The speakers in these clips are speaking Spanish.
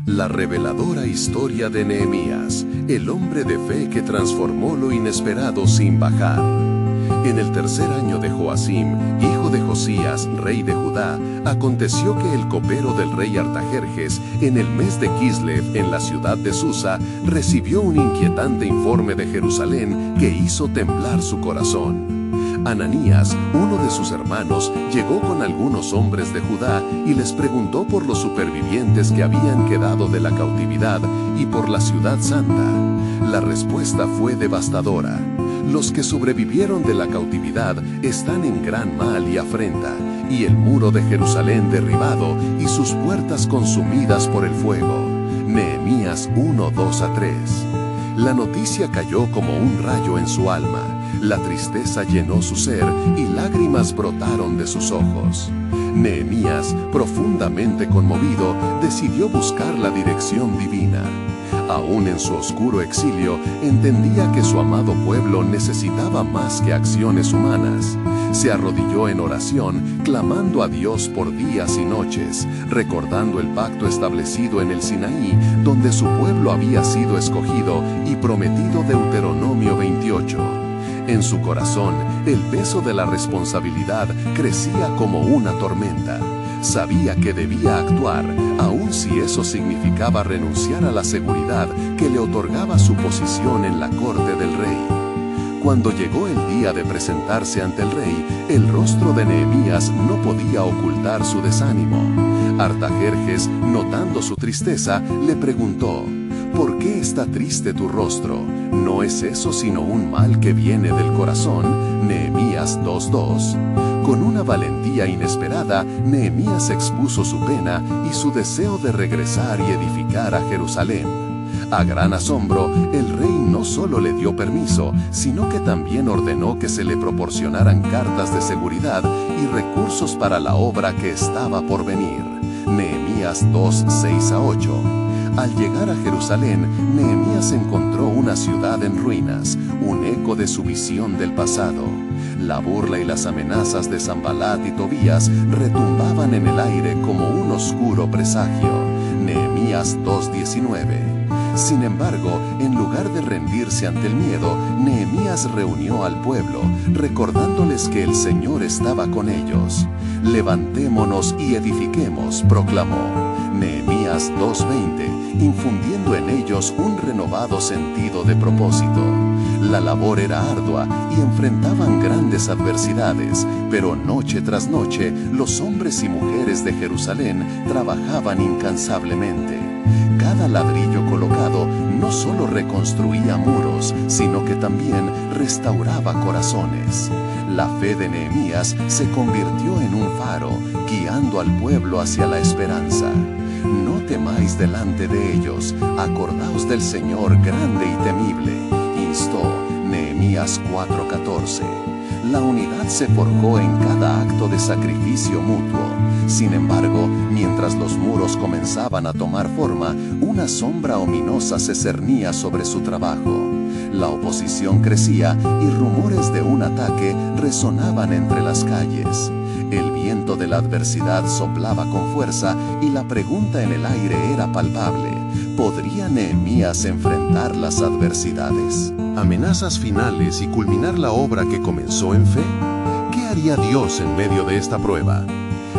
La reveladora historia de Nehemías, el hombre de fe que transformó lo inesperado sin bajar. En el tercer año de Joacim, hijo de Josías, rey de Judá, aconteció que el copero del rey Artajerjes, en el mes de Kislev, en la ciudad de Susa, recibió un inquietante informe de Jerusalén que hizo temblar su corazón. Ananías, uno de sus hermanos, llegó con algunos hombres de Judá y les preguntó por los supervivientes que habían quedado de la cautividad y por la ciudad santa. La respuesta fue devastadora. Los que sobrevivieron de la cautividad están en gran mal y afrenta, y el muro de Jerusalén derribado y sus puertas consumidas por el fuego. Nehemías 1:2-3. La noticia cayó como un rayo en su alma. La tristeza llenó su ser y lágrimas brotaron de sus ojos. Nehemías, profundamente conmovido, decidió buscar la dirección divina. Aún en su oscuro exilio, entendía que su amado pueblo necesitaba más que acciones humanas. Se arrodilló en oración, clamando a Dios por días y noches, recordando el pacto establecido en el Sinaí, donde su pueblo había sido escogido y prometido Deuteronomio 28. En su corazón, el peso de la responsabilidad crecía como una tormenta. Sabía que debía actuar, aun si eso significaba renunciar a la seguridad que le otorgaba su posición en la corte del rey. Cuando llegó el día de presentarse ante el rey, el rostro de Nehemías no podía ocultar su desánimo. Artajerjes, notando su tristeza, le preguntó: ¿por qué está triste tu rostro? ¿No es eso sino un mal que viene del corazón? Nehemías 2:2. Con una valentía inesperada, Nehemías expuso su pena y su deseo de regresar y edificar a Jerusalén. A gran asombro, el rey no solo le dio permiso, sino que también ordenó que se le proporcionaran cartas de seguridad y recursos para la obra que estaba por venir. Nehemías 2:6-8. Al llegar a Jerusalén, Nehemías encontró una ciudad en ruinas, un eco de su visión del pasado. La burla y las amenazas de Sanbalat y Tobías retumbaban en el aire como un oscuro presagio. Nehemías 2:19. Sin embargo, en lugar de rendirse ante el miedo, Nehemías reunió al pueblo, recordándoles que el Señor estaba con ellos. «Levantémonos y edifiquemos», proclamó. Nehemías 2:20, infundiendo en ellos un renovado sentido de propósito. La labor era ardua y enfrentaban grandes adversidades, pero noche tras noche los hombres y mujeres de Jerusalén trabajaban incansablemente. Cada ladrillo colocado no solo reconstruía muros, sino que también restauraba corazones. La fe de Nehemías se convirtió en un faro, guiando al pueblo hacia la esperanza. «No temáis delante de ellos, acordaos del Señor grande y temible», instó Nehemías 4:14. La unidad se forjó en cada acto de sacrificio mutuo. Sin embargo, mientras los muros comenzaban a tomar forma, una sombra ominosa se cernía sobre su trabajo. La oposición crecía y rumores de un ataque resonaban entre las calles. El viento de la adversidad soplaba con fuerza y la pregunta en el aire era palpable: ¿podría Nehemías enfrentar las adversidades? ¿Amenazas finales y culminar la obra que comenzó en fe? ¿Qué haría Dios en medio de esta prueba?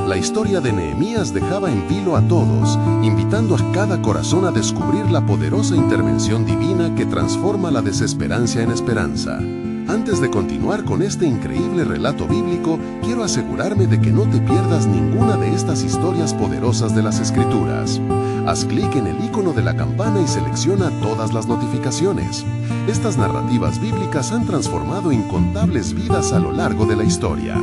La historia de Nehemías dejaba en vilo a todos, invitando a cada corazón a descubrir la poderosa intervención divina que transforma la desesperanza en esperanza. Antes de continuar con este increíble relato bíblico, quiero asegurarme de que no te pierdas ninguna de estas historias poderosas de las Escrituras. Haz clic en el icono de la campana y selecciona todas las notificaciones. Estas narrativas bíblicas han transformado incontables vidas a lo largo de la historia.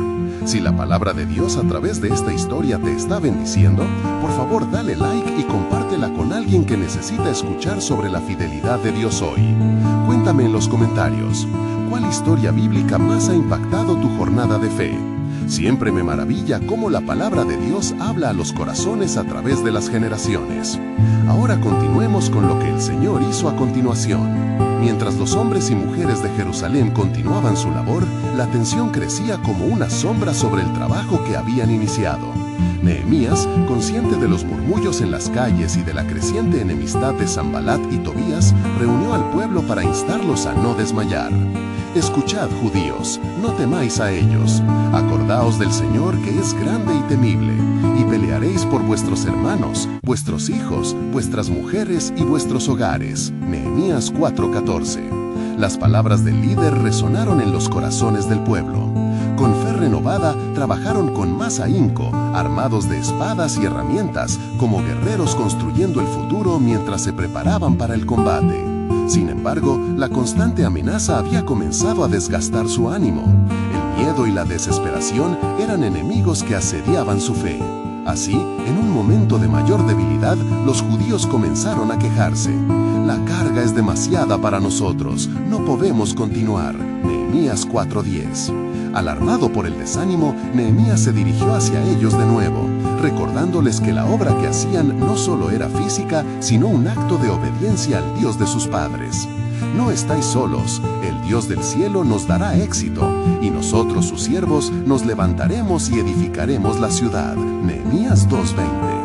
Si la palabra de Dios a través de esta historia te está bendiciendo, por favor dale like y compártela con alguien que necesita escuchar sobre la fidelidad de Dios hoy. Cuéntame en los comentarios, ¿cuál historia bíblica más ha impactado tu jornada de fe? Siempre me maravilla cómo la palabra de Dios habla a los corazones a través de las generaciones. Ahora continuemos con lo que el Señor hizo a continuación. Mientras los hombres y mujeres de Jerusalén continuaban su labor, la tensión crecía como una sombra sobre el trabajo que habían iniciado. Nehemías, consciente de los murmullos en las calles y de la creciente enemistad de Sanbalat y Tobías, reunió al pueblo para instarlos a no desmayar. Escuchad, judíos, no temáis a ellos. Acordaos del Señor, que es grande y temible, y pelearéis por vuestros hermanos, vuestros hijos, vuestras mujeres y vuestros hogares. Nehemías 4:14. Las palabras del líder resonaron en los corazones del pueblo. Con fe renovada, trabajaron con más ahínco, armados de espadas y herramientas, como guerreros construyendo el futuro mientras se preparaban para el combate. Sin embargo, la constante amenaza había comenzado a desgastar su ánimo. El miedo y la desesperación eran enemigos que asediaban su fe. Así, en un momento de mayor debilidad, los judíos comenzaron a quejarse. La carga es demasiada para nosotros, no podemos continuar. Nehemías 4:10. Alarmado por el desánimo, Nehemías se dirigió hacia ellos de nuevo, recordándoles que la obra que hacían no solo era física, sino un acto de obediencia al Dios de sus padres. No estáis solos, el Dios del cielo nos dará éxito, y nosotros, sus siervos, nos levantaremos y edificaremos la ciudad. Nehemías 2:20.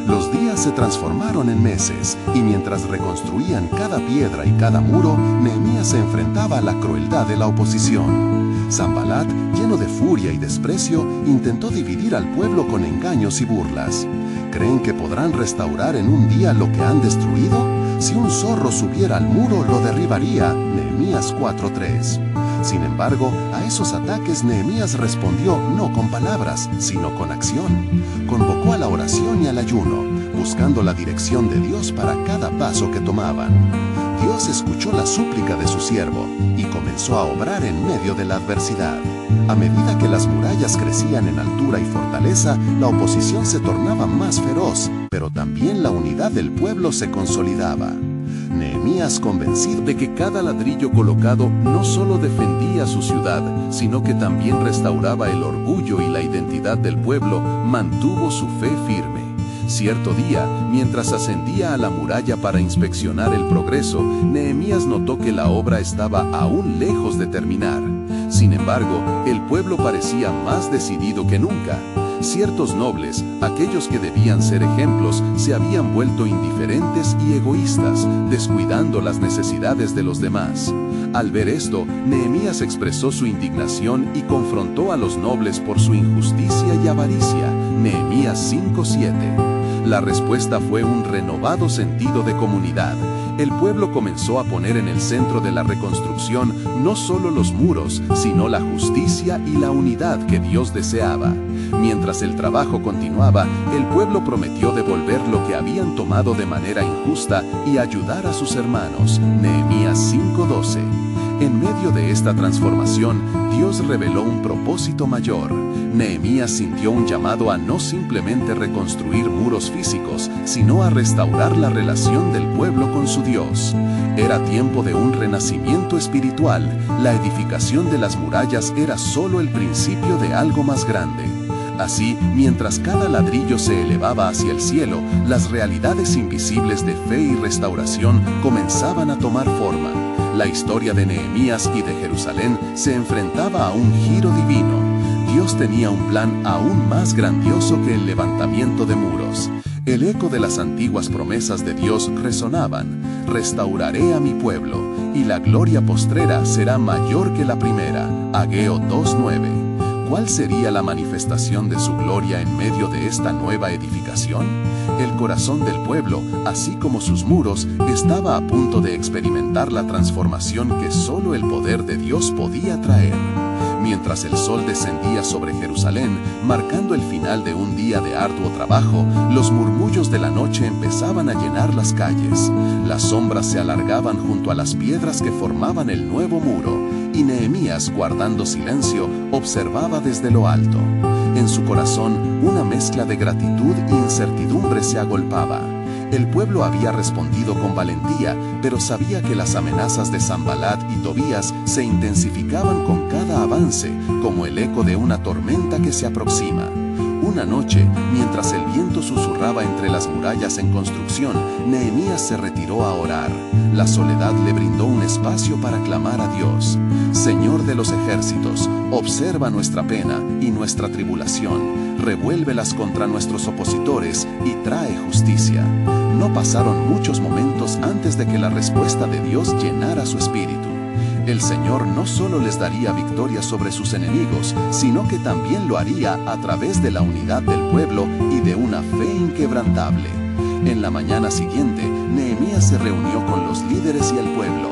Los días se transformaron en meses, y mientras reconstruían cada piedra y cada muro, Nehemías se enfrentaba a la crueldad de la oposición. Sanbalat, lleno de furia y desprecio, intentó dividir al pueblo con engaños y burlas. ¿Creen que podrán restaurar en un día lo que han destruido? Si un zorro subiera al muro, lo derribaría. Nehemías 4:3. Sin embargo, a esos ataques Nehemías respondió no con palabras, sino con acción. Convocó a la oración y al ayuno, buscando la dirección de Dios para cada paso que tomaban. Dios escuchó la súplica de su siervo y comenzó a obrar en medio de la adversidad. A medida que las murallas crecían en altura y fortaleza, la oposición se tornaba más feroz, pero también la unidad del pueblo se consolidaba. Nehemías, convencido de que cada ladrillo colocado no solo defendía su ciudad, sino que también restauraba el orgullo y la identidad del pueblo, mantuvo su fe firme. Cierto día, mientras ascendía a la muralla para inspeccionar el progreso, Nehemías notó que la obra estaba aún lejos de terminar. Sin embargo, el pueblo parecía más decidido que nunca. Ciertos nobles, aquellos que debían ser ejemplos, se habían vuelto indiferentes y egoístas, descuidando las necesidades de los demás. Al ver esto, Nehemías expresó su indignación y confrontó a los nobles por su injusticia y avaricia. Nehemías 5:7. La respuesta fue un renovado sentido de comunidad. El pueblo comenzó a poner en el centro de la reconstrucción no solo los muros, sino la justicia y la unidad que Dios deseaba. Mientras el trabajo continuaba, el pueblo prometió devolver lo que habían tomado de manera injusta y ayudar a sus hermanos. Nehemías 5:12. En medio de esta transformación, Dios reveló un propósito mayor. Nehemías sintió un llamado a no simplemente reconstruir muros físicos, sino a restaurar la relación del pueblo con su Dios. Era tiempo de un renacimiento espiritual. La edificación de las murallas era solo el principio de algo más grande. Así, mientras cada ladrillo se elevaba hacia el cielo, las realidades invisibles de fe y restauración comenzaban a tomar forma. La historia de Nehemías y de Jerusalén se enfrentaba a un giro divino. Dios tenía un plan aún más grandioso que el levantamiento de muros. El eco de las antiguas promesas de Dios resonaban: restauraré a mi pueblo, y la gloria postrera será mayor que la primera. Ageo 2:9. ¿Cuál sería la manifestación de su gloria en medio de esta nueva edificación? El corazón del pueblo, así como sus muros, estaba a punto de experimentar la transformación que solo el poder de Dios podía traer. Mientras el sol descendía sobre Jerusalén, marcando el final de un día de arduo trabajo, los murmullos de la noche empezaban a llenar las calles. Las sombras se alargaban junto a las piedras que formaban el nuevo muro, y Nehemías, guardando silencio, observaba desde lo alto. En su corazón, una mezcla de gratitud e incertidumbre se agolpaba. El pueblo había respondido con valentía, pero sabía que las amenazas de Sanbalat y Tobías se intensificaban con cada avance, como el eco de una tormenta que se aproxima. Una noche, mientras el viento susurraba entre las murallas en construcción, Nehemías se retiró a orar. La soledad le brindó un espacio para clamar a Dios. Señor de los ejércitos, observa nuestra pena y nuestra tribulación, revuélvelas contra nuestros opositores y trae justicia. No pasaron muchos momentos antes de que la respuesta de Dios llenara su espíritu. El Señor no solo les daría victoria sobre sus enemigos, sino que también lo haría a través de la unidad del pueblo y de una fe inquebrantable. En la mañana siguiente, Nehemías se reunió con los líderes y el pueblo.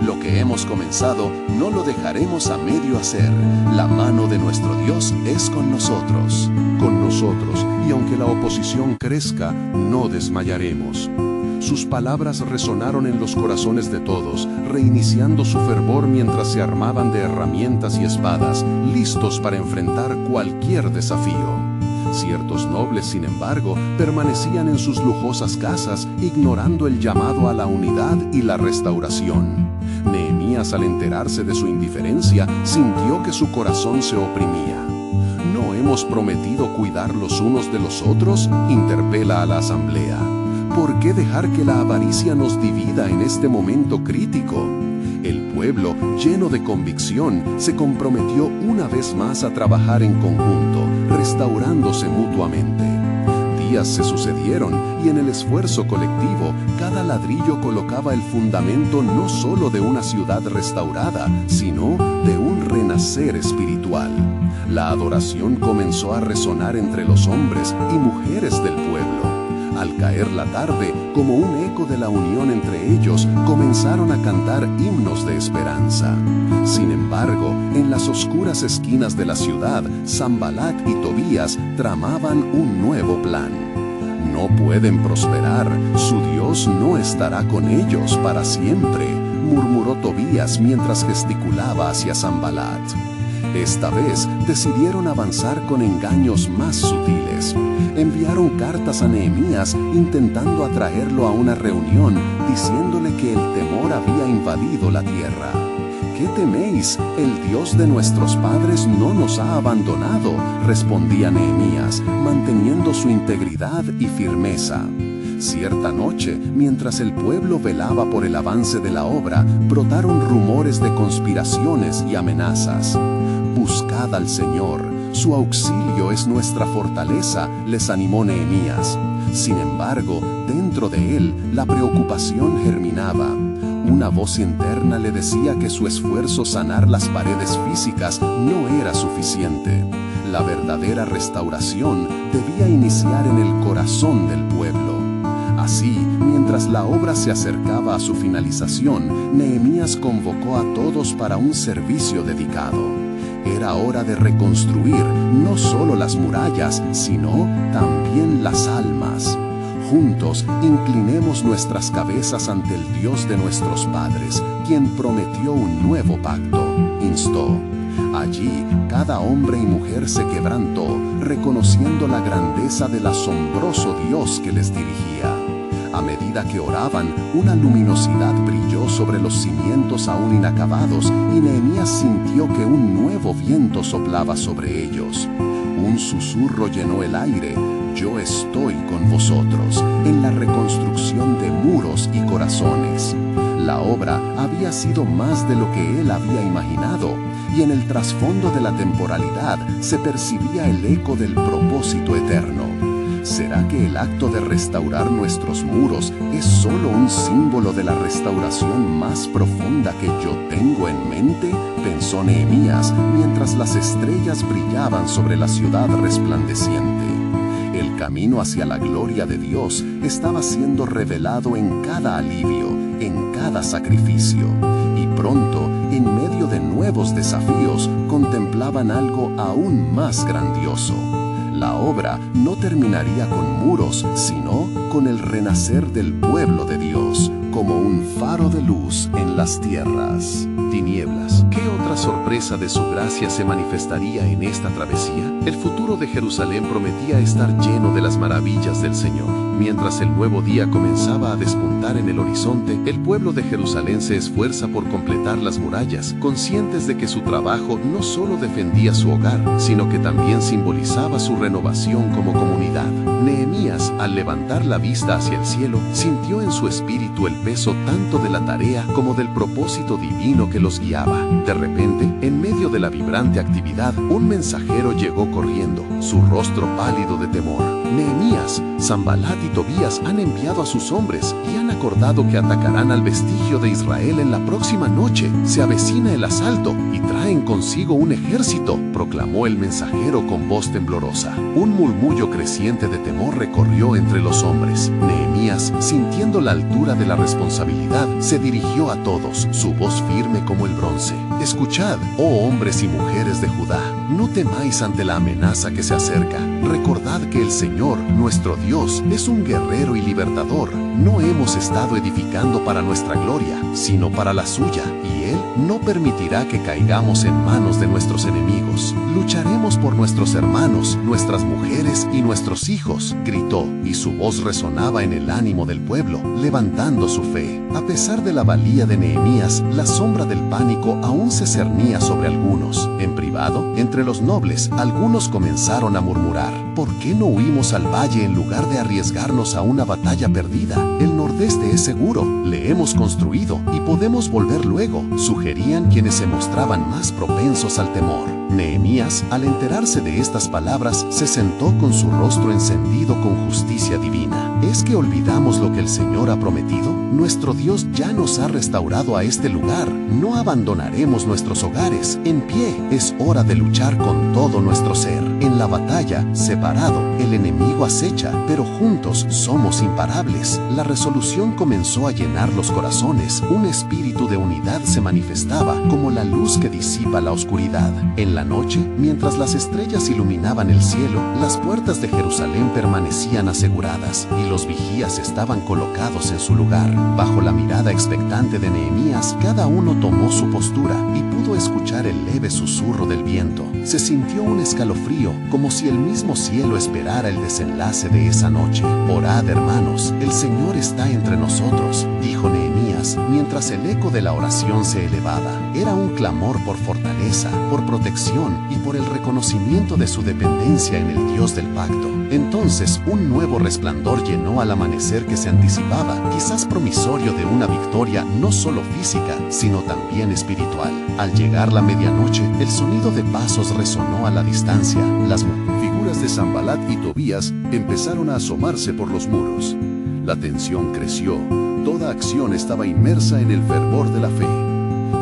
Lo que hemos comenzado no lo dejaremos a medio hacer. La mano de nuestro Dios es con nosotros. Con nosotros, y aunque la oposición crezca, no desmayaremos. Sus palabras resonaron en los corazones de todos, reiniciando su fervor mientras se armaban de herramientas y espadas, listos para enfrentar cualquier desafío. Ciertos nobles, sin embargo, permanecían en sus lujosas casas, ignorando el llamado a la unidad y la restauración. Nehemías, al enterarse de su indiferencia, sintió que su corazón se oprimía. ¿No hemos prometido cuidar los unos de los otros?, interpela a la asamblea. ¿Por qué dejar que la avaricia nos divida en este momento crítico? El pueblo, lleno de convicción, se comprometió una vez más a trabajar en conjunto, restaurándose mutuamente. Días se sucedieron y en el esfuerzo colectivo, cada ladrillo colocaba el fundamento no solo de una ciudad restaurada, sino de un renacer espiritual. La adoración comenzó a resonar entre los hombres y mujeres del pueblo. Al caer la tarde, como un eco de la unión entre ellos, comenzaron a cantar himnos de esperanza. Sin embargo, en las oscuras esquinas de la ciudad, Sanbalat y Tobías tramaban un nuevo plan. No pueden prosperar, su Dios no estará con ellos para siempre, murmuró Tobías mientras gesticulaba hacia Sanbalat. Esta vez decidieron avanzar con engaños más sutiles. Enviaron cartas a Nehemías intentando atraerlo a una reunión, diciéndole que el temor había invadido la tierra. ¿Qué teméis? El Dios de nuestros padres no nos ha abandonado, respondía Nehemías, manteniendo su integridad y firmeza. Cierta noche, mientras el pueblo velaba por el avance de la obra, brotaron rumores de conspiraciones y amenazas. Buscad al Señor, su auxilio es nuestra fortaleza, les animó Nehemías. Sin embargo, dentro de él, la preocupación germinaba. Una voz interna le decía que su esfuerzo sanar las paredes físicas no era suficiente. La verdadera restauración debía iniciar en el corazón del pueblo. Así, mientras la obra se acercaba a su finalización, Nehemías convocó a todos para un servicio dedicado. Era hora de reconstruir no solo las murallas, sino también las almas. Juntos, inclinemos nuestras cabezas ante el Dios de nuestros padres, quien prometió un nuevo pacto, instó. Allí, cada hombre y mujer se quebrantó, reconociendo la grandeza del asombroso Dios que les dirigía. A medida que oraban, una luminosidad brilló sobre los cimientos aún inacabados y Nehemías sintió que un nuevo viento soplaba sobre ellos. Un susurro llenó el aire: yo estoy con vosotros en la reconstrucción de muros y corazones. La obra había sido más de lo que él había imaginado, y en el trasfondo de la temporalidad se percibía el eco del propósito eterno. ¿Será que el acto de restaurar nuestros muros es solo un símbolo de la restauración más profunda que yo tengo en mente?, pensó Nehemías mientras las estrellas brillaban sobre la ciudad resplandeciente. El camino hacia la gloria de Dios estaba siendo revelado en cada alivio, en cada sacrificio, y pronto, en medio de nuevos desafíos, contemplaban algo aún más grandioso. La obra no terminaría con muros, sino con el renacer del pueblo de Dios, como un faro de luz en las tierras. Tinieblas. ¿Qué otra sorpresa de su gracia se manifestaría en esta travesía? El futuro de Jerusalén prometía estar lleno de las maravillas del Señor. Mientras el nuevo día comenzaba a despuntar en el horizonte, el pueblo de Jerusalén se esfuerza por completar las murallas, conscientes de que su trabajo no solo defendía su hogar, sino que también simbolizaba su renovación como comunidad. Nehemías, al levantar la vista hacia el cielo, sintió en su espíritu el peso tanto de la tarea como del propósito divino que los guiaba. De repente, en medio de la vibrante actividad, un mensajero llegó corriendo, su rostro pálido de temor. Nehemías, Sanbalat y Tobías han enviado a sus hombres y han acordado que atacarán al vestigio de Israel en la próxima noche. Se avecina el asalto y traen consigo un ejército, proclamó el mensajero con voz temblorosa. Un murmullo creciente de temor recorrió entre los hombres. Nehemías, sintiendo la altura de la responsabilidad, se dirigió a todos, su voz firme como el bronce. Escuchad, oh hombres y mujeres de Judá, no temáis ante la amenaza que se acerca. Recordad que el Señor, nuestro Dios, es un guerrero y libertador. No hemos estado edificando para nuestra gloria, sino para la suya, y Él no permitirá que caigamos en manos de nuestros enemigos. Lucharemos por nuestros hermanos, nuestras mujeres y nuestros hijos, gritó, y su voz resonaba en el ánimo del pueblo, levantando su fe. A pesar de la valía de Nehemías, la sombra del pánico aún se cernía sobre algunos. En privado, entre los nobles, algunos comenzaron a murmurar: ¿por qué no huimos al valle en lugar de arriesgarnos a una batalla perdida? El nordeste es seguro, le hemos construido y podemos volver luego, sugerían quienes se mostraban más propensos al temor. Nehemías, al enterarse de estas palabras, se sentó con su rostro encendido con justicia divina. ¿Es que olvidamos lo que el Señor ha prometido? Nuestro Dios ya nos ha restaurado a este lugar. No abandonaremos nuestros hogares. En pie, es hora de luchar con todo nuestro ser. En la batalla, separado, el enemigo acecha, pero juntos somos imparables. La resolución comenzó a llenar los corazones. Un espíritu de unidad se manifestaba como la luz que disipa la oscuridad. En la noche, mientras las estrellas iluminaban el cielo, las puertas de Jerusalén permanecían aseguradas y los vigías estaban colocados en su lugar. Bajo la mirada expectante de Nehemías, cada uno tomó su postura y pudo escuchar el leve susurro del viento. Se sintió un escalofrío, como si el mismo cielo esperara el desenlace de esa noche. Orad, hermanos, el Señor está entre nosotros, dijo Nehemías, mientras el eco de la oración se elevaba. Era un clamor por fortaleza, por protección y por el reconocimiento de su dependencia en el Dios del pacto. Entonces, un nuevo resplandor llenó al amanecer que se anticipaba, quizás promisorio de una victoria no solo física, sino también espiritual. Al llegar la medianoche, el sonido de pasos resonó a la distancia. Las figuras de Sanbalat y Tobías empezaron a asomarse por los muros. La tensión creció, toda acción estaba inmersa en el fervor de la fe.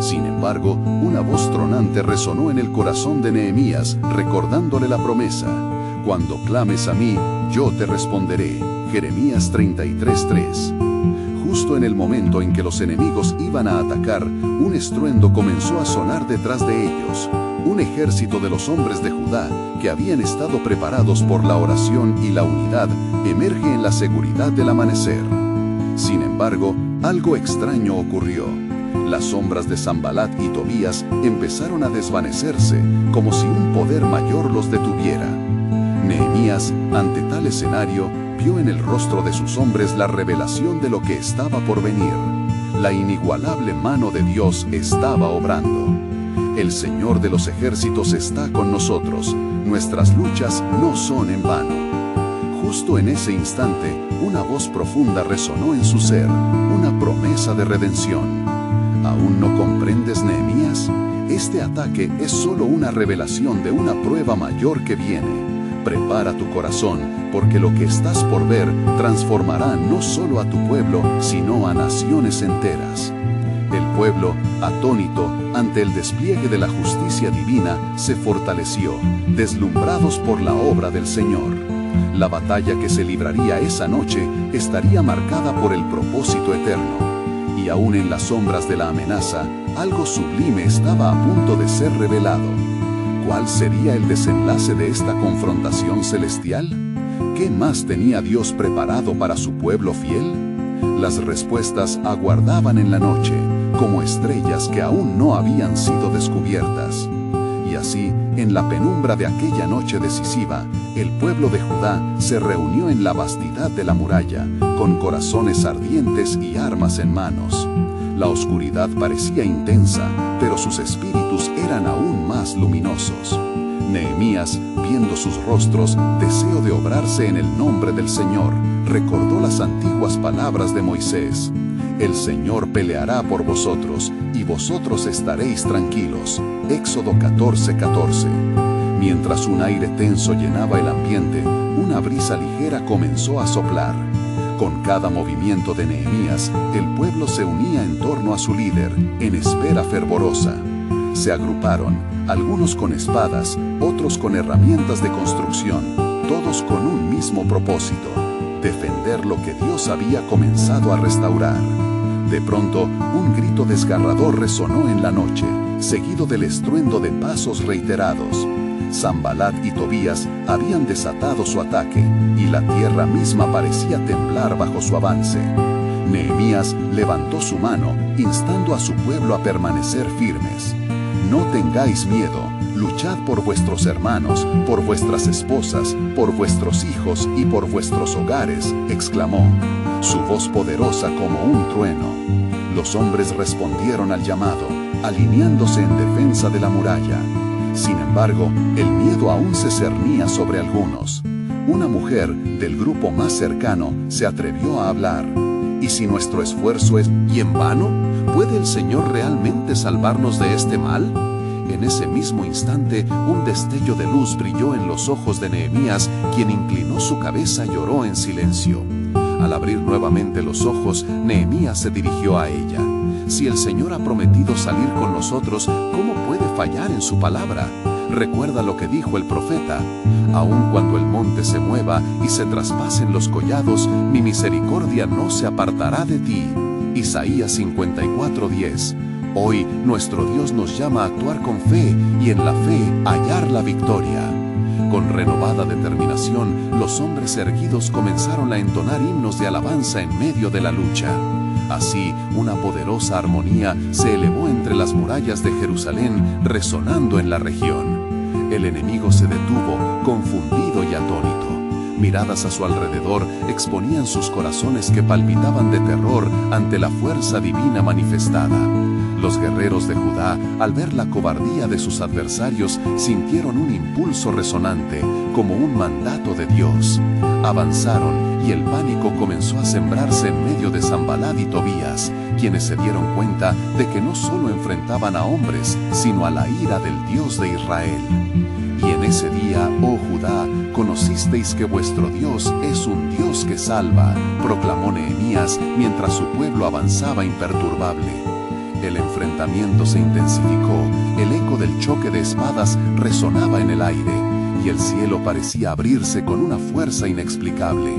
Sin embargo, una voz tronante resonó en el corazón de Nehemías, recordándole la promesa: cuando clames a mí, yo te responderé. Jeremías 33:3. Justo en el momento en que los enemigos iban a atacar, un estruendo comenzó a sonar detrás de ellos. Un ejército de los hombres de Judá, que habían estado preparados por la oración y la unidad, emerge en la seguridad del amanecer. Sin embargo, algo extraño ocurrió. Las sombras de Sanbalat y Tobías empezaron a desvanecerse, como si un poder mayor los detuviera. Nehemías, ante tal escenario, vio en el rostro de sus hombres la revelación de lo que estaba por venir. La inigualable mano de Dios estaba obrando. El Señor de los ejércitos está con nosotros. Nuestras luchas no son en vano. Justo en ese instante, una voz profunda resonó en su ser, una promesa de redención. ¿Aún no comprendes, Nehemías? Este ataque es solo una revelación de una prueba mayor que viene. Prepara tu corazón, porque lo que estás por ver transformará no solo a tu pueblo, sino a naciones enteras. El pueblo, atónito ante el despliegue de la justicia divina, se fortaleció, deslumbrados por la obra del Señor. La batalla que se libraría esa noche estaría marcada por el propósito eterno. Y aún en las sombras de la amenaza, algo sublime estaba a punto de ser revelado. ¿Cuál sería el desenlace de esta confrontación celestial? ¿Qué más tenía Dios preparado para su pueblo fiel? Las respuestas aguardaban en la noche, como estrellas que aún no habían sido descubiertas. Y así, en la penumbra de aquella noche decisiva, el pueblo de Judá se reunió en la vastidad de la muralla, con corazones ardientes y armas en manos. La oscuridad parecía intensa, pero sus espíritus eran aún más luminosos. Nehemías, viendo sus rostros, deseo de obrarse en el nombre del Señor, recordó las antiguas palabras de Moisés: el Señor peleará por vosotros, y vosotros estaréis tranquilos. Éxodo 14:14. Mientras un aire tenso llenaba el ambiente, una brisa ligera comenzó a soplar. Con cada movimiento de Nehemías, el pueblo se unía en torno a su líder, en espera fervorosa. Se agruparon, algunos con espadas, otros con herramientas de construcción, todos con un mismo propósito: defender lo que Dios había comenzado a restaurar. De pronto, un grito desgarrador resonó en la noche, seguido del estruendo de pasos reiterados. Sanbalat y Tobías habían desatado su ataque, y la tierra misma parecía temblar bajo su avance. Nehemías levantó su mano, instando a su pueblo a permanecer firmes. No tengáis miedo, luchad por vuestros hermanos, por vuestras esposas, por vuestros hijos y por vuestros hogares, exclamó, su voz poderosa como un trueno. Los hombres respondieron al llamado, alineándose en defensa de la muralla. Sin embargo, el miedo aún se cernía sobre algunos. Una mujer, del grupo más cercano, se atrevió a hablar. ¿Y si nuestro esfuerzo es en vano? ¿Puede el Señor realmente salvarnos de este mal? En ese mismo instante, un destello de luz brilló en los ojos de Nehemías, quien inclinó su cabeza y lloró en silencio. Al abrir nuevamente los ojos, Nehemías se dirigió a ella. Si el Señor ha prometido salir con nosotros, ¿cómo puede fallar en su palabra? Recuerda lo que dijo el profeta: aun cuando el monte se mueva y se traspasen los collados, mi misericordia no se apartará de ti. Isaías 54:10. Hoy nuestro Dios nos llama a actuar con fe y en la fe hallar la victoria. Con renovada determinación, los hombres erguidos comenzaron a entonar himnos de alabanza en medio de la lucha. Así, una poderosa armonía se elevó entre las murallas de Jerusalén, resonando en la región. El enemigo se detuvo, confundido y atónito. Miradas a su alrededor exponían sus corazones que palpitaban de terror ante la fuerza divina manifestada. Los guerreros de Judá, al ver la cobardía de sus adversarios, sintieron un impulso resonante, como un mandato de Dios. Avanzaron, y el pánico comenzó a sembrarse en medio de Sanbalat y Tobías, quienes se dieron cuenta de que no solo enfrentaban a hombres, sino a la ira del Dios de Israel. Y en ese día, oh Judá, conocisteis que vuestro Dios es un Dios que salva, proclamó Nehemías mientras su pueblo avanzaba imperturbable. El enfrentamiento se intensificó, el eco del choque de espadas resonaba en el aire, y el cielo parecía abrirse con una fuerza inexplicable.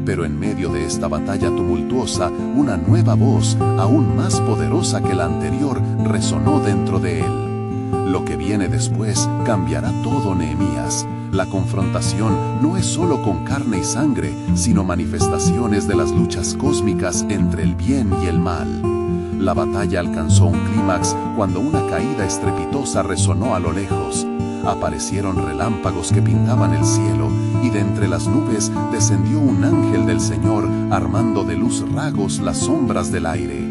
Pero en medio de esta batalla tumultuosa, una nueva voz, aún más poderosa que la anterior, resonó dentro de él. Lo que viene después cambiará todo, Nehemías. La confrontación no es solo con carne y sangre, sino manifestaciones de las luchas cósmicas entre el bien y el mal. La batalla alcanzó un clímax cuando una caída estrepitosa resonó a lo lejos. Aparecieron relámpagos que pintaban el cielo, y de entre las nubes descendió un ángel del Señor, armando de luz ragos las sombras del aire.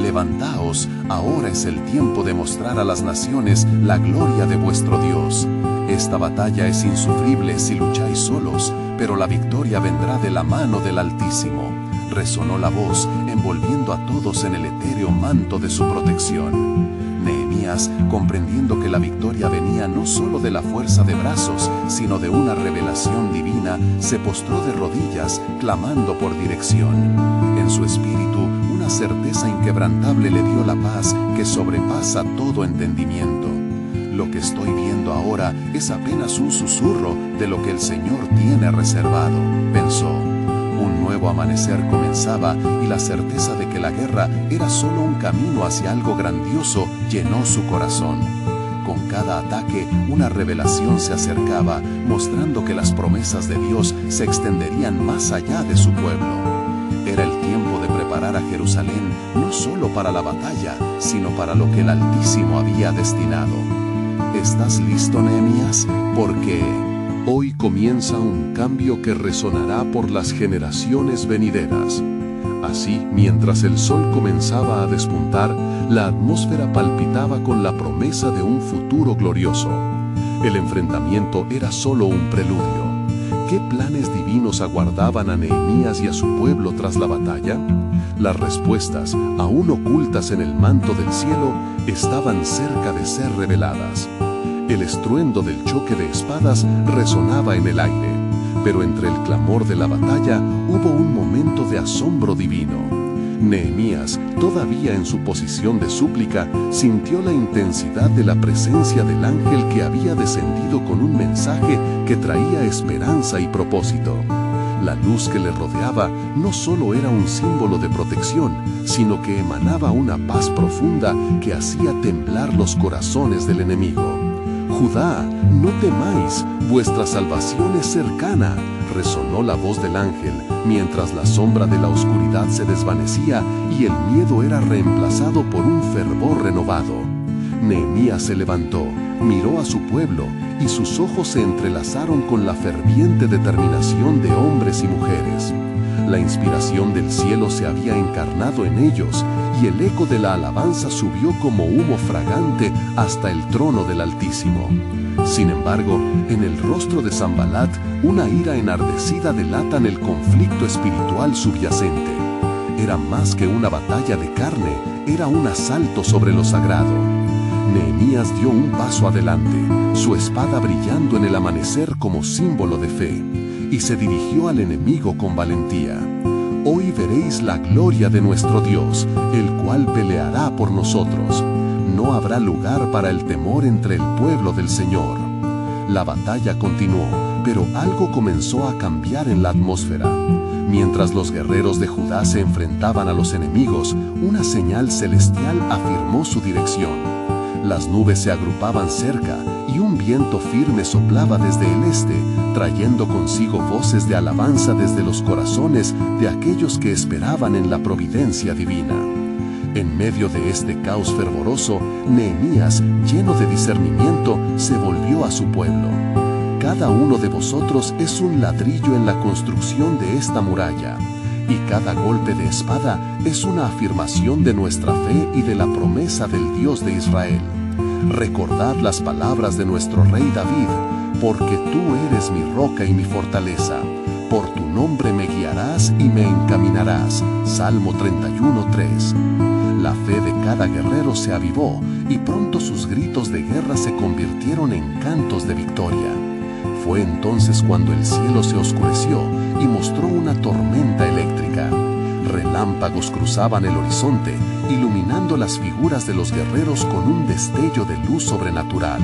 Levantaos, ahora es el tiempo de mostrar a las naciones la gloria de vuestro Dios. Esta batalla es insufrible si lucháis solos, pero la victoria vendrá de la mano del Altísimo. Resonó la voz, envolviendo a todos en el etéreo manto de su protección. Nehemías, comprendiendo que la victoria venía no solo de la fuerza de brazos, sino de una revelación divina, se postró de rodillas, clamando por dirección. En su espíritu, una certeza inquebrantable le dio la paz que sobrepasa todo entendimiento. Lo que estoy viendo ahora es apenas un susurro de lo que el Señor tiene reservado, pensó. Un nuevo amanecer comenzaba y la certeza de que la guerra era solo un camino hacia algo grandioso llenó su corazón. Con cada ataque, una revelación se acercaba, mostrando que las promesas de Dios se extenderían más allá de su pueblo. Era el tiempo de preparar a Jerusalén no solo para la batalla, sino para lo que el Altísimo había destinado. ¿Estás listo, Nehemías? Porque hoy comienza un cambio que resonará por las generaciones venideras. Así, mientras el sol comenzaba a despuntar, la atmósfera palpitaba con la promesa de un futuro glorioso. El enfrentamiento era solo un preludio. ¿Qué planes divinos aguardaban a Nehemías y a su pueblo tras la batalla? Las respuestas, aún ocultas en el manto del cielo, estaban cerca de ser reveladas. El estruendo del choque de espadas resonaba en el aire, pero entre el clamor de la batalla hubo un momento de asombro divino. Nehemías, todavía en su posición de súplica, sintió la intensidad de la presencia del ángel que había descendido con un mensaje que traía esperanza y propósito. La luz que le rodeaba no solo era un símbolo de protección, sino que emanaba una paz profunda que hacía temblar los corazones del enemigo. «Judá, no temáis, vuestra salvación es cercana», resonó la voz del ángel, mientras la sombra de la oscuridad se desvanecía y el miedo era reemplazado por un fervor renovado. Nehemías se levantó, miró a su pueblo, y sus ojos se entrelazaron con la ferviente determinación de hombres y mujeres. La inspiración del cielo se había encarnado en ellos, y el eco de la alabanza subió como humo fragante hasta el trono del Altísimo. Sin embargo, en el rostro de Sanbalat, una ira enardecida delatan el conflicto espiritual subyacente. Era más que una batalla de carne, era un asalto sobre lo sagrado. Nehemías dio un paso adelante, su espada brillando en el amanecer como símbolo de fe, y se dirigió al enemigo con valentía. «Hoy veréis la gloria de nuestro Dios, el cual peleará por nosotros. No habrá lugar para el temor entre el pueblo del Señor». La batalla continuó, pero algo comenzó a cambiar en la atmósfera. Mientras los guerreros de Judá se enfrentaban a los enemigos, una señal celestial afirmó su dirección. Las nubes se agrupaban cerca y un viento firme soplaba desde el este, trayendo consigo voces de alabanza desde los corazones de aquellos que esperaban en la providencia divina. En medio de este caos fervoroso, Nehemías, lleno de discernimiento, se volvió a su pueblo. «Cada uno de vosotros es un ladrillo en la construcción de esta muralla, y cada golpe de espada es una afirmación de nuestra fe y de la promesa del Dios de Israel. Recordad las palabras de nuestro rey David, porque tú eres mi roca y mi fortaleza. Por tu nombre me guiarás y me encaminarás». Salmo 31:3. La fe de cada guerrero se avivó, y pronto sus gritos de guerra se convirtieron en cantos de victoria. Fue entonces cuando el cielo se oscureció y mostró una tormenta eléctrica. Relámpagos cruzaban el horizonte, iluminando las figuras de los guerreros con un destello de luz sobrenatural.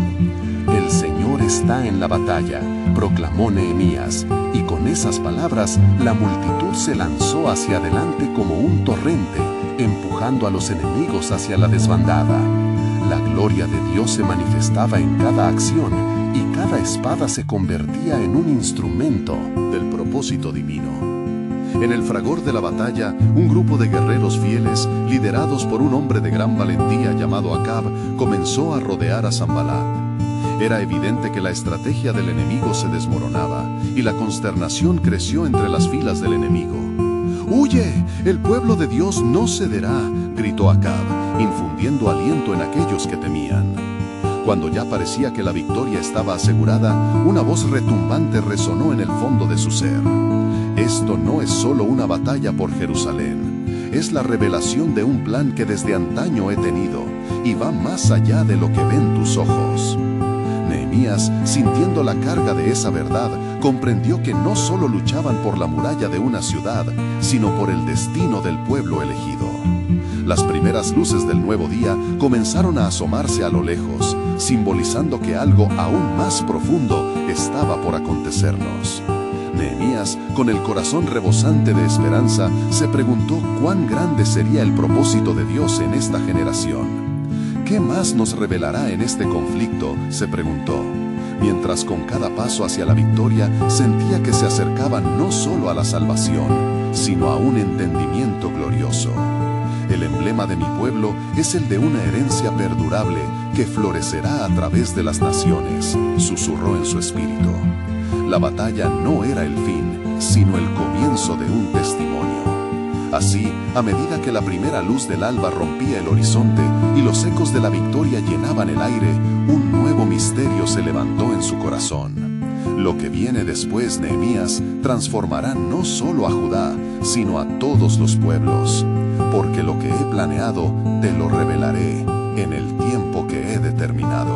«El Señor está en la batalla», proclamó Nehemías, y con esas palabras la multitud se lanzó hacia adelante como un torrente, empujando a los enemigos hacia la desbandada. La gloria de Dios se manifestaba en cada acción, y cada espada se convertía en un instrumento del propósito divino. En el fragor de la batalla, un grupo de guerreros fieles, liderados por un hombre de gran valentía llamado Acab, comenzó a rodear a Sanbalat. Era evidente que la estrategia del enemigo se desmoronaba, y la consternación creció entre las filas del enemigo. «¡Huye! El pueblo de Dios no cederá», gritó Acab, infundiendo aliento en aquellos que temían. Cuando ya parecía que la victoria estaba asegurada, una voz retumbante resonó en el fondo de su ser. «Esto no es solo una batalla por Jerusalén, es la revelación de un plan que desde antaño he tenido, y va más allá de lo que ven tus ojos». Nehemías, sintiendo la carga de esa verdad, comprendió que no solo luchaban por la muralla de una ciudad, sino por el destino del pueblo elegido. Las primeras luces del nuevo día comenzaron a asomarse a lo lejos, simbolizando que algo aún más profundo estaba por acontecernos. Nehemías, con el corazón rebosante de esperanza, se preguntó cuán grande sería el propósito de Dios en esta generación. ¿Qué más nos revelará en este conflicto?, se preguntó, mientras con cada paso hacia la victoria sentía que se acercaban no solo a la salvación, sino a un entendimiento glorioso. El emblema de mi pueblo es el de una herencia perdurable que florecerá a través de las naciones, susurró en su espíritu. La batalla no era el fin, sino el comienzo de un testimonio. Así, a medida que la primera luz del alba rompía el horizonte y los ecos de la victoria llenaban el aire, un nuevo misterio se levantó en su corazón. Lo que viene después, Nehemías, transformará no solo a Judá, sino a todos los pueblos. Porque lo que he planeado, te lo revelaré en el tiempo que he determinado.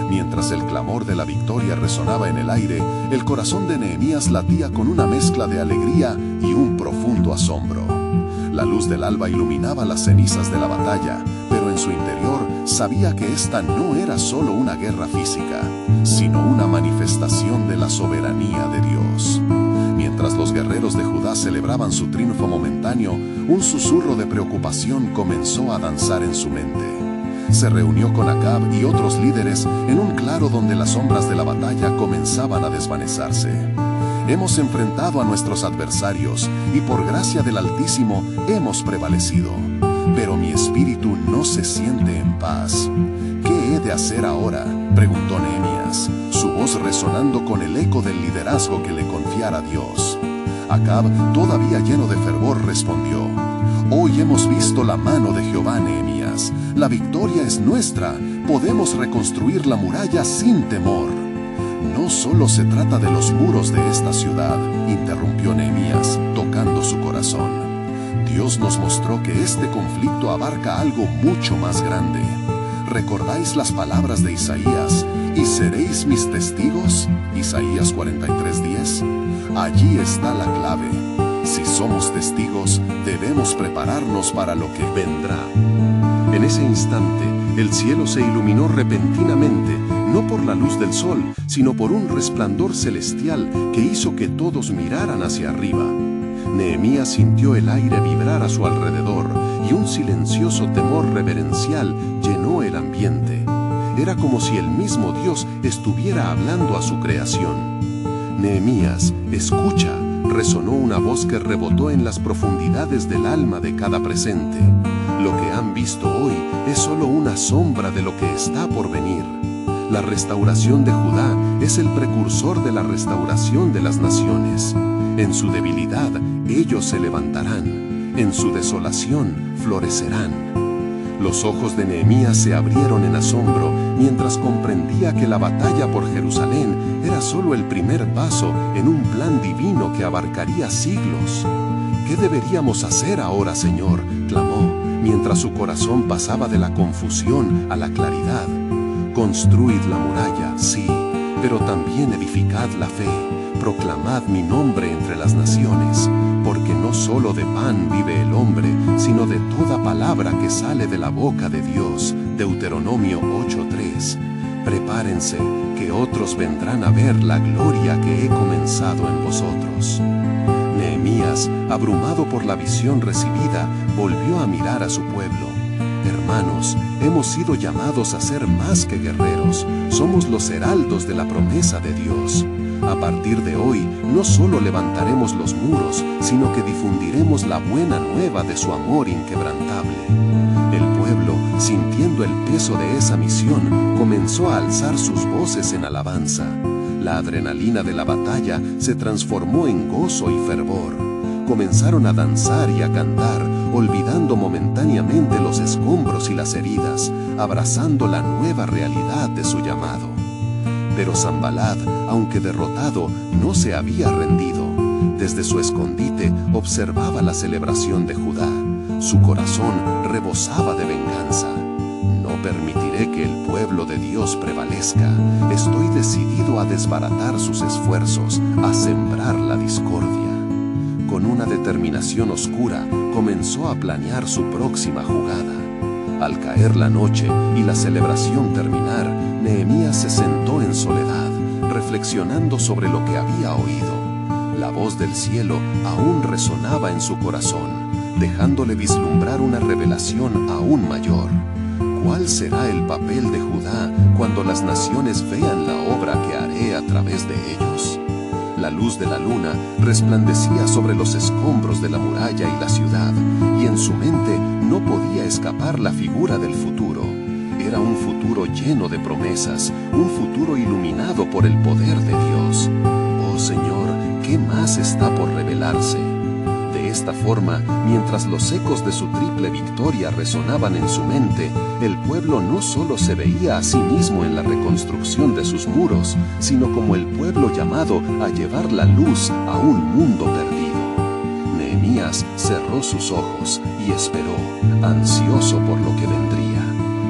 Mientras el clamor de la victoria resonaba en el aire, el corazón de Nehemías latía con una mezcla de alegría y un profundo asombro. La luz del alba iluminaba las cenizas de la batalla, pero en su interior sabía que esta no era solo una guerra física, sino una manifestación de la soberanía de Dios. Mientras los guerreros de Judá celebraban su triunfo momentáneo, un susurro de preocupación comenzó a danzar en su mente. Se reunió con Acab y otros líderes en un claro donde las sombras de la batalla comenzaban a desvanecerse. Hemos enfrentado a nuestros adversarios y por gracia del Altísimo hemos prevalecido. Pero mi espíritu no se siente en paz. ¿Qué he de hacer ahora?, preguntó Nehemías, su voz resonando con el eco del liderazgo que le confiara Dios. Acab, todavía lleno de fervor, respondió: Hoy hemos visto la mano de Jehová, Nehemías. La victoria es nuestra. Podemos reconstruir la muralla sin temor. No solo se trata de los muros de esta ciudad, interrumpió Nehemías, tocando su corazón. Dios nos mostró que este conflicto abarca algo mucho más grande. ¿Recordáis las palabras de Isaías? ¿Y seréis mis testigos? Isaías 43:10. Allí está la clave. Si somos testigos, debemos prepararnos para lo que vendrá. En ese instante, el cielo se iluminó repentinamente, no por la luz del sol, sino por un resplandor celestial que hizo que todos miraran hacia arriba. Nehemías sintió el aire vibrar a su alrededor y un silencioso temor reverencial llenó el ambiente. Era como si el mismo Dios estuviera hablando a su creación. Nehemías, escucha, resonó una voz que rebotó en las profundidades del alma de cada presente. Lo que han visto hoy es solo una sombra de lo que está por venir. La restauración de Judá es el precursor de la restauración de las naciones. En su debilidad, ellos se levantarán. En su desolación, florecerán. Los ojos de Nehemías se abrieron en asombro mientras comprendía que la batalla por Jerusalén era solo el primer paso en un plan divino que abarcaría siglos. ¿Qué deberíamos hacer ahora, Señor?, clamó, mientras su corazón pasaba de la confusión a la claridad. Construid la muralla, sí, pero también edificad la fe. Proclamad mi nombre entre las naciones, porque no solo de pan vive el hombre, sino de toda palabra que sale de la boca de Dios. Deuteronomio 8:3. Prepárense, que otros vendrán a ver la gloria que he comenzado en vosotros. Nehemías, abrumado por la visión recibida, volvió a mirar a su pueblo. Hermanos, hemos sido llamados a ser más que guerreros, somos los heraldos de la promesa de Dios. A partir de hoy, no solo levantaremos los muros, sino que difundiremos la buena nueva de su amor inquebrantable. El pueblo, sintiendo el peso de esa misión, comenzó a alzar sus voces en alabanza. La adrenalina de la batalla se transformó en gozo y fervor. Comenzaron a danzar y a cantar, olvidando momentáneamente los escombros y las heridas, abrazando la nueva realidad de su llamado. Pero Sanbalat, aunque derrotado, no se había rendido. Desde su escondite observaba la celebración de Judá. Su corazón rebosaba de venganza. No permitiré que el pueblo de Dios prevalezca. Estoy decidido a desbaratar sus esfuerzos, a sembrar la discordia. Con una determinación oscura, comenzó a planear su próxima jugada. Al caer la noche y la celebración terminar, Nehemías se sentó en soledad, reflexionando sobre lo que había oído. La voz del cielo aún resonaba en su corazón, dejándole vislumbrar una revelación aún mayor. ¿Cuál será el papel de Judá cuando las naciones vean la obra que haré a través de ellos? La luz de la luna resplandecía sobre los escombros de la muralla y la ciudad, y en su mente no podía escapar la figura del futuro. Era era un futuro lleno de promesas, un futuro iluminado por el poder de Dios. Oh Señor, ¿qué más está por revelarse? De esta forma, mientras los ecos de su triple victoria resonaban en su mente, el pueblo no solo se veía a sí mismo en la reconstrucción de sus muros, sino como el pueblo llamado a llevar la luz a un mundo perdido. Nehemías cerró sus ojos y esperó, ansioso por lo que vendría,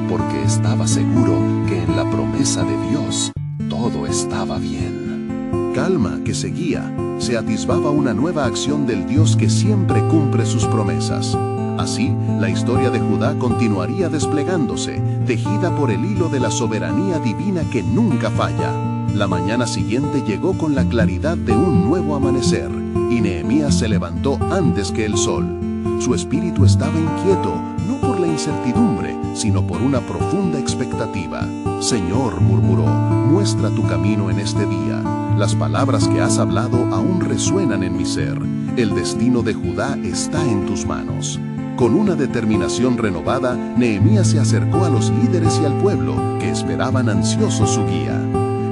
porque estaba seguro que en la promesa de Dios todo estaba bien. Calma que seguía. Se atisbaba una nueva acción del Dios que siempre cumple sus promesas. Así, la historia de Judá continuaría desplegándose, tejida por el hilo de la soberanía divina que nunca falla. La mañana siguiente llegó con la claridad de un nuevo amanecer, y Nehemías se levantó antes que el sol. Su espíritu estaba inquieto, no por la incertidumbre, sino por una profunda expectativa. Señor, murmuró, muestra tu camino en este día. Las palabras que has hablado aún resuenan en mi ser. El destino de Judá está en tus manos. Con una determinación renovada, Nehemías se acercó a los líderes y al pueblo, que esperaban ansiosos su guía.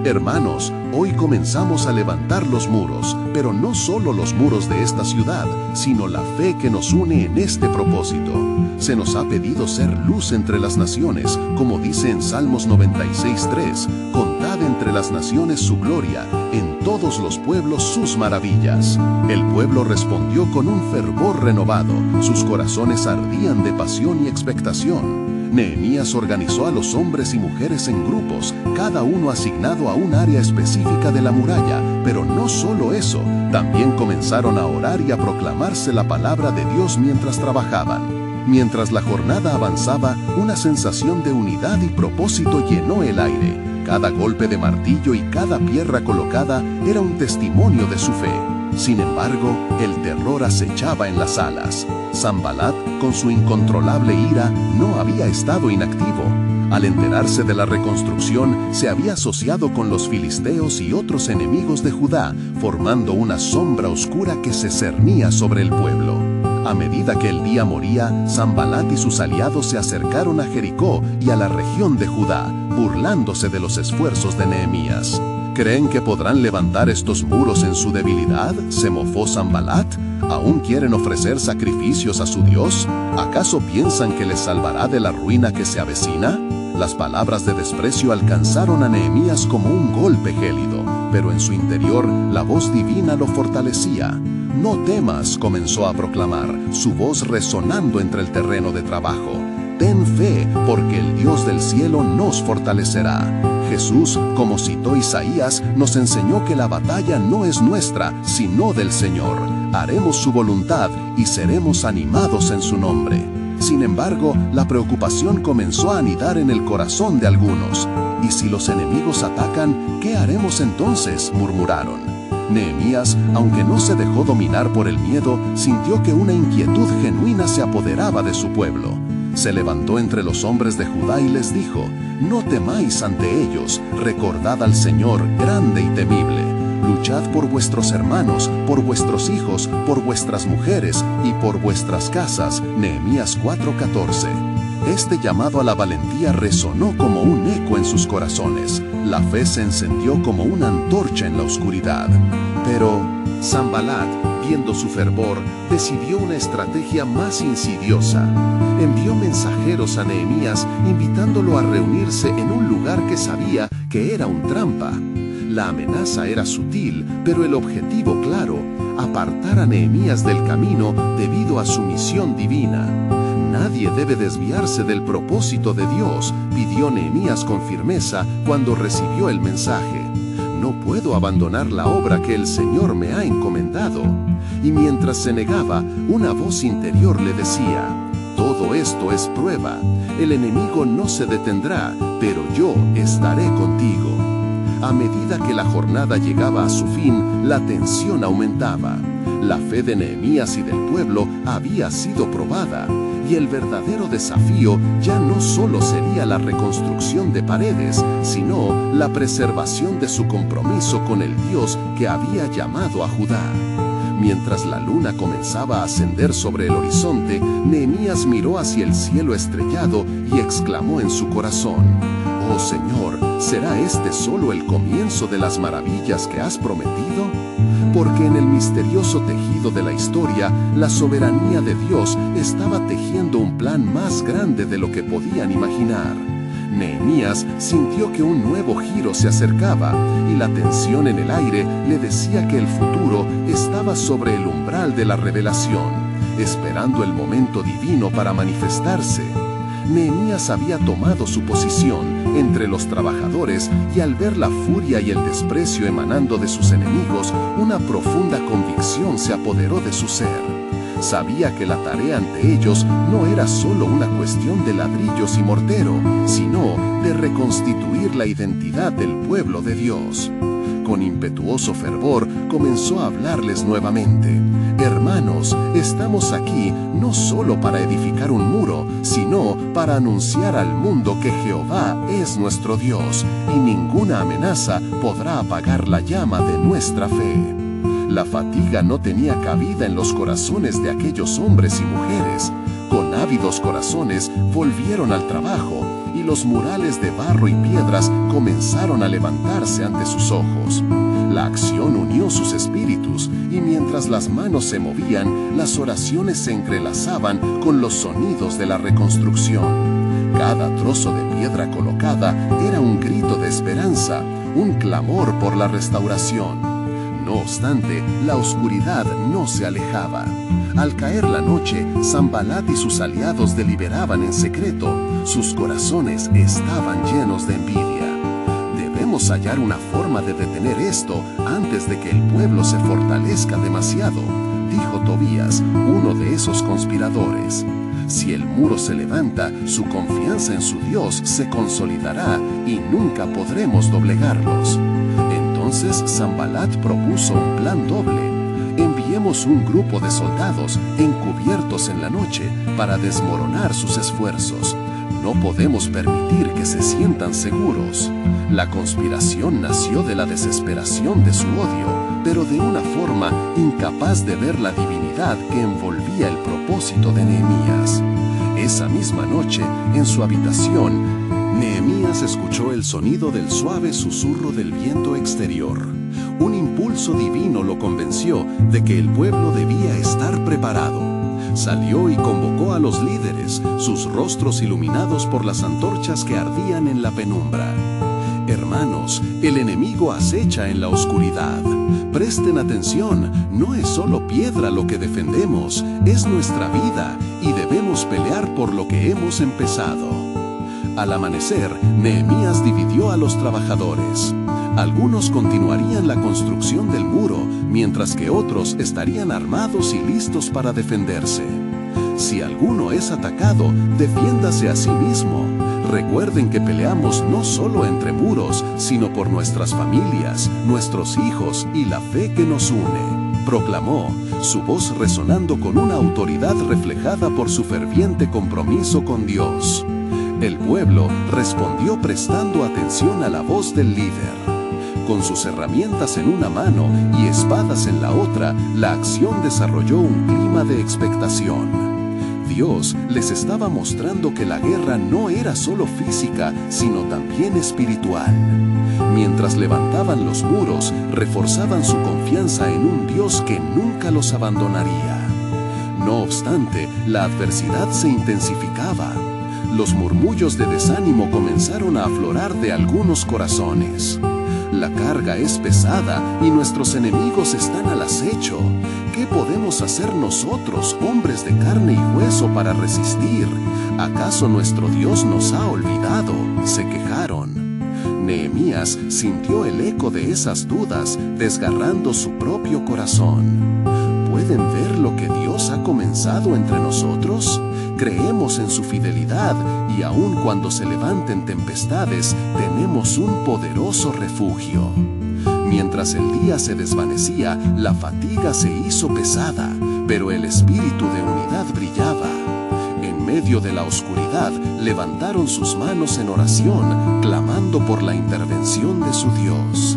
Hermanos, hoy comenzamos a levantar los muros, pero no solo los muros de esta ciudad, sino la fe que nos une en este propósito. Se nos ha pedido ser luz entre las naciones, como dice en Salmos 96:3, contad entre las naciones su gloria, en todos los pueblos sus maravillas. El pueblo respondió con un fervor renovado, sus corazones ardían de pasión y expectación. Nehemías organizó a los hombres y mujeres en grupos, cada uno asignado a un área específica de la muralla, pero no solo eso, también comenzaron a orar y a proclamarse la palabra de Dios mientras trabajaban. Mientras la jornada avanzaba, una sensación de unidad y propósito llenó el aire. Cada golpe de martillo y cada piedra colocada era un testimonio de su fe. Sin embargo, el terror acechaba en las salas. Sanbalat, con su incontrolable ira, no había estado inactivo. Al enterarse de la reconstrucción, se había asociado con los filisteos y otros enemigos de Judá, formando una sombra oscura que se cernía sobre el pueblo. A medida que el día moría, Sanbalat y sus aliados se acercaron a Jericó y a la región de Judá, burlándose de los esfuerzos de Nehemías. ¿Creen que podrán levantar estos muros en su debilidad?, se mofó Sanbalat. ¿Aún quieren ofrecer sacrificios a su Dios? ¿Acaso piensan que les salvará de la ruina que se avecina? Las palabras de desprecio alcanzaron a Nehemías como un golpe gélido, pero en su interior la voz divina lo fortalecía. No temas, comenzó a proclamar, su voz resonando entre el terreno de trabajo. Ten fe, porque el Dios del cielo nos fortalecerá. Jesús, como citó Isaías, nos enseñó que la batalla no es nuestra, sino del Señor. Haremos su voluntad y seremos animados en su nombre. Sin embargo, la preocupación comenzó a anidar en el corazón de algunos. ¿Y si los enemigos atacan, qué haremos entonces?, murmuraron. Nehemías, aunque no se dejó dominar por el miedo, sintió que una inquietud genuina se apoderaba de su pueblo. Se levantó entre los hombres de Judá y les dijo: no temáis ante ellos, recordad al Señor grande y temible. Luchad por vuestros hermanos, por vuestros hijos, por vuestras mujeres y por vuestras casas. Nehemías 4:14. Este llamado a la valentía resonó como un eco en sus corazones. La fe se encendió como una antorcha en la oscuridad. Pero Sanbalat, viendo su fervor, decidió una estrategia más insidiosa. Envió mensajeros a Nehemías invitándolo a reunirse en un lugar que sabía que era un trampa. La amenaza era sutil, pero el objetivo claro: apartar a Nehemías del camino debido a su misión divina. Nadie debe desviarse del propósito de Dios, pidió Nehemías con firmeza cuando recibió el mensaje. No puedo abandonar la obra que el Señor me ha encomendado. Y mientras se negaba, una voz interior le decía: todo esto es prueba. El enemigo no se detendrá, pero yo estaré contigo. A medida que la jornada llegaba a su fin, la tensión aumentaba. La fe de Nehemías y del pueblo había sido probada, y el verdadero desafío ya no solo sería la reconstrucción de paredes, sino la preservación de su compromiso con el Dios que había llamado a Judá. Mientras la luna comenzaba a ascender sobre el horizonte, Nehemías miró hacia el cielo estrellado y exclamó en su corazón: «Oh Señor, ¿será este solo el comienzo de las maravillas que has prometido?». Porque en el misterioso tejido de la historia, la soberanía de Dios estaba tejiendo un plan más grande de lo que podían imaginar. Nehemías sintió que un nuevo giro se acercaba, y la tensión en el aire le decía que el futuro estaba sobre el umbral de la revelación, esperando el momento divino para manifestarse. Nehemías había tomado su posición entre los trabajadores y al ver la furia y el desprecio emanando de sus enemigos, una profunda convicción se apoderó de su ser. Sabía que la tarea ante ellos no era solo una cuestión de ladrillos y mortero, sino de reconstituir la identidad del pueblo de Dios. Con impetuoso fervor comenzó a hablarles nuevamente: «Hermanos, estamos aquí no solo para edificar un muro, sino para anunciar al mundo que Jehová es nuestro Dios, y ninguna amenaza podrá apagar la llama de nuestra fe». La fatiga no tenía cabida en los corazones de aquellos hombres y mujeres. Con ávidos corazones volvieron al trabajo, y los murales de barro y piedras comenzaron a levantarse ante sus ojos. La acción unió sus espíritus, y mientras las manos se movían, las oraciones se entrelazaban con los sonidos de la reconstrucción. Cada trozo de piedra colocada era un grito de esperanza, un clamor por la restauración. No obstante, la oscuridad no se alejaba. Al caer la noche, Sanbalat y sus aliados deliberaban en secreto. Sus corazones estaban llenos de envidia. «Debemos hallar una forma de detener esto antes de que el pueblo se fortalezca demasiado», dijo Tobías, uno de esos conspiradores. «Si el muro se levanta, su confianza en su Dios se consolidará y nunca podremos doblegarlos». Entonces Sanbalat propuso un plan doble. «Enviemos un grupo de soldados encubiertos en la noche para desmoronar sus esfuerzos. No podemos permitir que se sientan seguros». La conspiración nació de la desesperación de su odio, pero de una forma incapaz de ver la divinidad que envolvía el propósito de Nehemías. Esa misma noche, en su habitación, Nehemías escuchó el sonido del suave susurro del viento exterior. Un impulso divino lo convenció de que el pueblo debía estar preparado. Salió y convocó a los líderes, sus rostros iluminados por las antorchas que ardían en la penumbra. «Hermanos, el enemigo acecha en la oscuridad. Presten atención, no es solo piedra lo que defendemos, es nuestra vida, y debemos pelear por lo que hemos empezado». Al amanecer, Nehemías dividió a los trabajadores. Algunos continuarían la construcción del muro, mientras que otros estarían armados y listos para defenderse. Si alguno es atacado, defiéndase a sí mismo. Recuerden que peleamos no solo entre muros, sino por nuestras familias, nuestros hijos y la fe que nos une, proclamó, su voz resonando con una autoridad reflejada por su ferviente compromiso con Dios. El pueblo respondió prestando atención a la voz del líder. Con sus herramientas en una mano y espadas en la otra, la acción desarrolló un clima de expectación. Dios les estaba mostrando que la guerra no era solo física, sino también espiritual. Mientras levantaban los muros, reforzaban su confianza en un Dios que nunca los abandonaría. No obstante, la adversidad se intensificaba. Los murmullos de desánimo comenzaron a aflorar de algunos corazones. La carga es pesada y nuestros enemigos están al acecho. ¿Qué podemos hacer nosotros, hombres de carne y hueso, para resistir? ¿Acaso nuestro Dios nos ha olvidado?, se quejaron. Nehemías sintió el eco de esas dudas, desgarrando su propio corazón. ¿Pueden ver lo que Dios ha comenzado entre nosotros? Creemos en su fidelidad y aun cuando se levanten tempestades, tenemos un poderoso refugio. Mientras el día se desvanecía, la fatiga se hizo pesada, pero el espíritu de unidad brillaba. En medio de la oscuridad, levantaron sus manos en oración, clamando por la intervención de su Dios.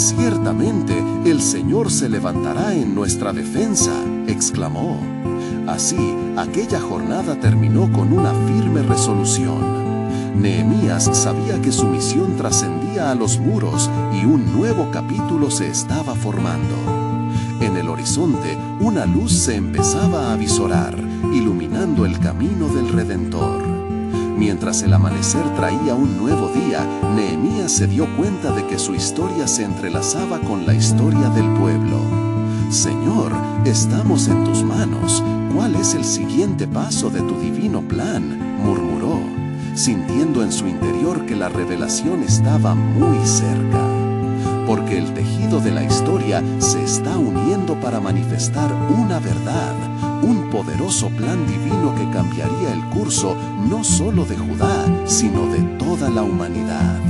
«Ciertamente, el Señor se levantará en nuestra defensa», exclamó. Así, aquella jornada terminó con una firme resolución. Nehemías sabía que su misión trascendía a los muros y un nuevo capítulo se estaba formando. En el horizonte, una luz se empezaba a visorar, iluminando el camino del Redentor. Mientras el amanecer traía un nuevo día, Nehemías se dio cuenta de que su historia se entrelazaba con la historia del pueblo. «Señor, estamos en tus manos. ¿Cuál es el siguiente paso de tu divino plan?», murmuró, sintiendo en su interior que la revelación estaba muy cerca. Porque el tejido de la historia se está uniendo para manifestar una verdad, un poderoso plan divino que cambiaría el curso no solo de Judá, sino de toda la humanidad.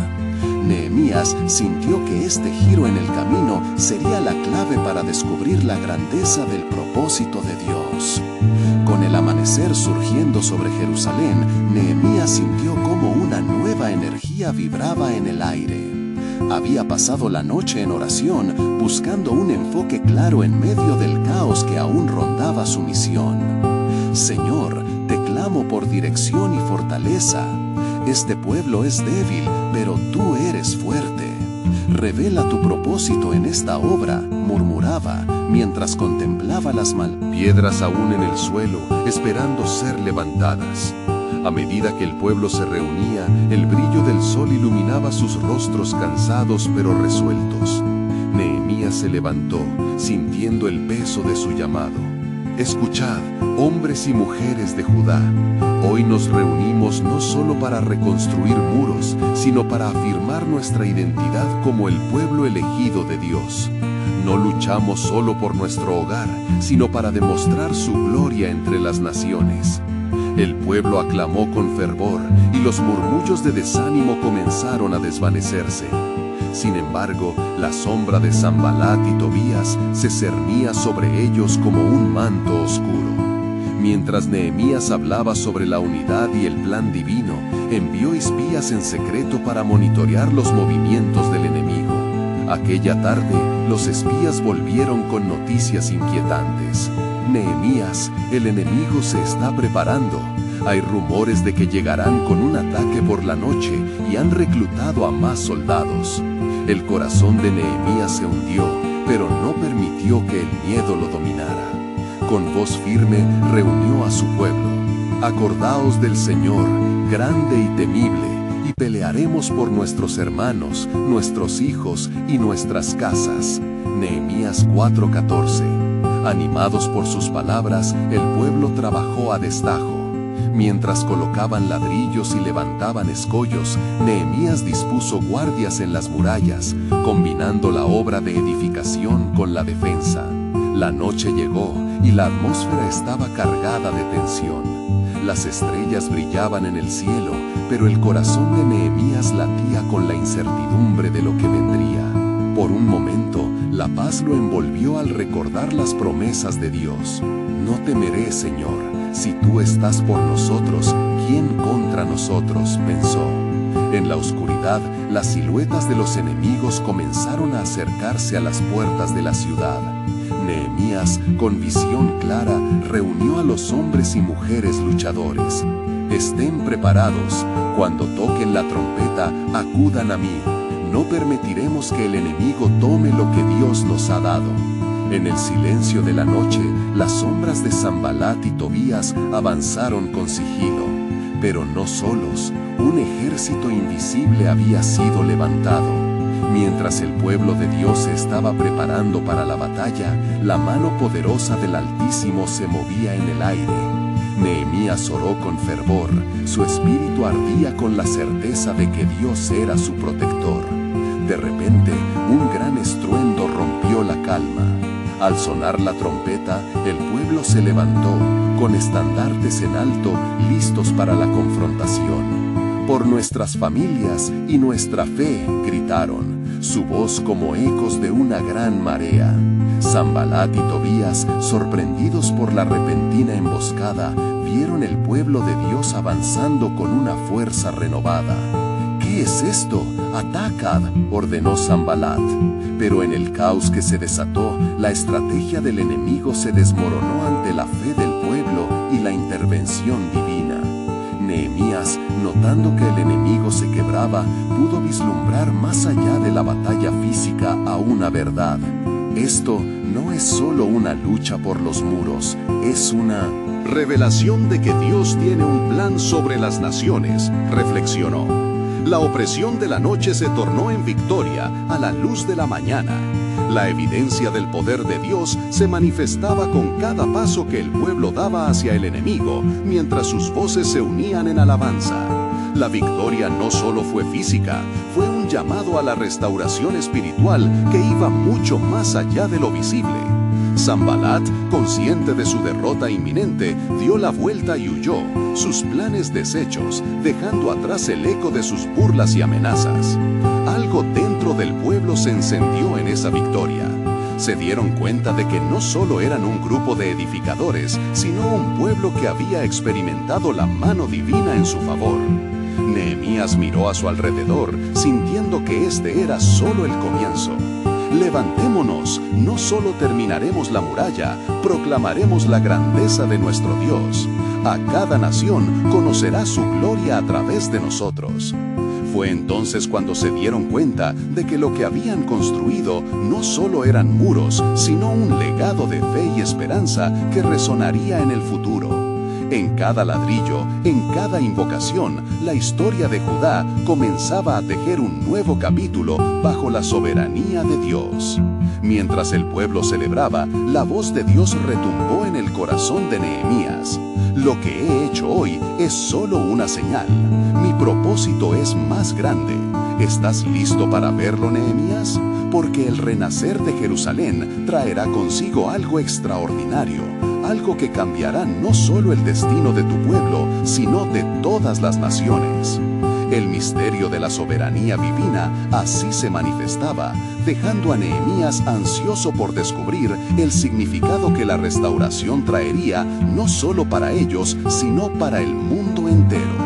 Nehemías sintió que este giro en el camino sería la clave para descubrir la grandeza del propósito de Dios. Con el amanecer surgiendo sobre Jerusalén, Nehemías sintió como una nueva energía vibraba en el aire. Había pasado la noche en oración, buscando un enfoque claro en medio del caos que aún rondaba su misión. «Señor, te clamo por dirección y fortaleza. Este pueblo es débil, pero tú eres fuerte. Revela tu propósito en esta obra», murmuraba, mientras contemplaba las piedras aún en el suelo, esperando ser levantadas. A medida que el pueblo se reunía, el brillo del sol iluminaba sus rostros cansados pero resueltos. Nehemías se levantó, sintiendo el peso de su llamado. «Escuchad, hombres y mujeres de Judá, hoy nos reunimos no solo para reconstruir muros, sino para afirmar nuestra identidad como el pueblo elegido de Dios. No luchamos solo por nuestro hogar, sino para demostrar su gloria entre las naciones». El pueblo aclamó con fervor y los murmullos de desánimo comenzaron a desvanecerse. Sin embargo, la sombra de Sanbalat y Tobías se cernía sobre ellos como un manto oscuro. Mientras Nehemías hablaba sobre la unidad y el plan divino, envió espías en secreto para monitorear los movimientos del enemigo. Aquella tarde, los espías volvieron con noticias inquietantes. «Nehemías, el enemigo se está preparando. Hay rumores de que llegarán con un ataque por la noche y han reclutado a más soldados». El corazón de Nehemías se hundió, pero no permitió que el miedo lo dominara. Con voz firme reunió a su pueblo. «Acordaos del Señor, grande y temible, y pelearemos por nuestros hermanos, nuestros hijos y nuestras casas». Nehemías 4:14. Animados por sus palabras, el pueblo trabajó a destajo. Mientras colocaban ladrillos y levantaban escollos, Nehemías dispuso guardias en las murallas, combinando la obra de edificación con la defensa. La noche llegó y la atmósfera estaba cargada de tensión. Las estrellas brillaban en el cielo, pero el corazón de Nehemías latía con la incertidumbre de lo que vendría. Por un momento, la paz lo envolvió al recordar las promesas de Dios. «No temeré, Señor. Si tú estás por nosotros, ¿quién contra nosotros?», pensó. En la oscuridad, las siluetas de los enemigos comenzaron a acercarse a las puertas de la ciudad. Nehemías, con visión clara, reunió a los hombres y mujeres luchadores. «Estén preparados. Cuando toquen la trompeta, acudan a mí. No permitiremos que el enemigo tome lo que Dios nos ha dado». En el silencio de la noche, las sombras de Sanbalat y Tobías avanzaron con sigilo. Pero no solos, un ejército invisible había sido levantado. Mientras el pueblo de Dios se estaba preparando para la batalla, la mano poderosa del Altísimo se movía en el aire. Nehemías oró con fervor, su espíritu ardía con la certeza de que Dios era su protector. De repente, un gran estruendo rompió la calma. Al sonar la trompeta, el pueblo se levantó, con estandartes en alto, listos para la confrontación. «Por nuestras familias y nuestra fe», gritaron, su voz como ecos de una gran marea. Sanbalat y Tobías, sorprendidos por la repentina emboscada, vieron el pueblo de Dios avanzando con una fuerza renovada. «¿Qué ¿Qué es esto? ¡Atacad!, ordenó Sanbalat. Pero en el caos que se desató, la estrategia del enemigo se desmoronó ante la fe del pueblo y la intervención divina. Nehemías, notando que el enemigo se quebraba, pudo vislumbrar más allá de la batalla física a una verdad. Esto no es solo una lucha por los muros, es una revelación de que Dios tiene un plan sobre las naciones, reflexionó. La opresión de la noche se tornó en victoria a la luz de la mañana. La evidencia del poder de Dios se manifestaba con cada paso que el pueblo daba hacia el enemigo, mientras sus voces se unían en alabanza. La victoria no solo fue física, fue un llamado a la restauración espiritual que iba mucho más allá de lo visible. Sanbalat, consciente de su derrota inminente, dio la vuelta y huyó, sus planes deshechos, dejando atrás el eco de sus burlas y amenazas. Algo dentro del pueblo se encendió en esa victoria. Se dieron cuenta de que no solo eran un grupo de edificadores, sino un pueblo que había experimentado la mano divina en su favor. Nehemías miró a su alrededor, sintiendo que este era solo el comienzo. Levantémonos, no solo terminaremos la muralla, proclamaremos la grandeza de nuestro Dios. A cada nación conocerá su gloria a través de nosotros. Fue entonces cuando se dieron cuenta de que lo que habían construido no solo eran muros, sino un legado de fe y esperanza que resonaría en el futuro. En cada ladrillo, en cada invocación, la historia de Judá comenzaba a tejer un nuevo capítulo bajo la soberanía de Dios. Mientras el pueblo celebraba, la voz de Dios retumbó en el corazón de Nehemías. Lo que he hecho hoy es solo una señal. Mi propósito es más grande. ¿Estás listo para verlo, Nehemías? Porque el renacer de Jerusalén traerá consigo algo extraordinario. Algo que cambiará no solo el destino de tu pueblo, sino de todas las naciones. El misterio de la soberanía divina así se manifestaba, dejando a Nehemías ansioso por descubrir el significado que la restauración traería no solo para ellos, sino para el mundo entero.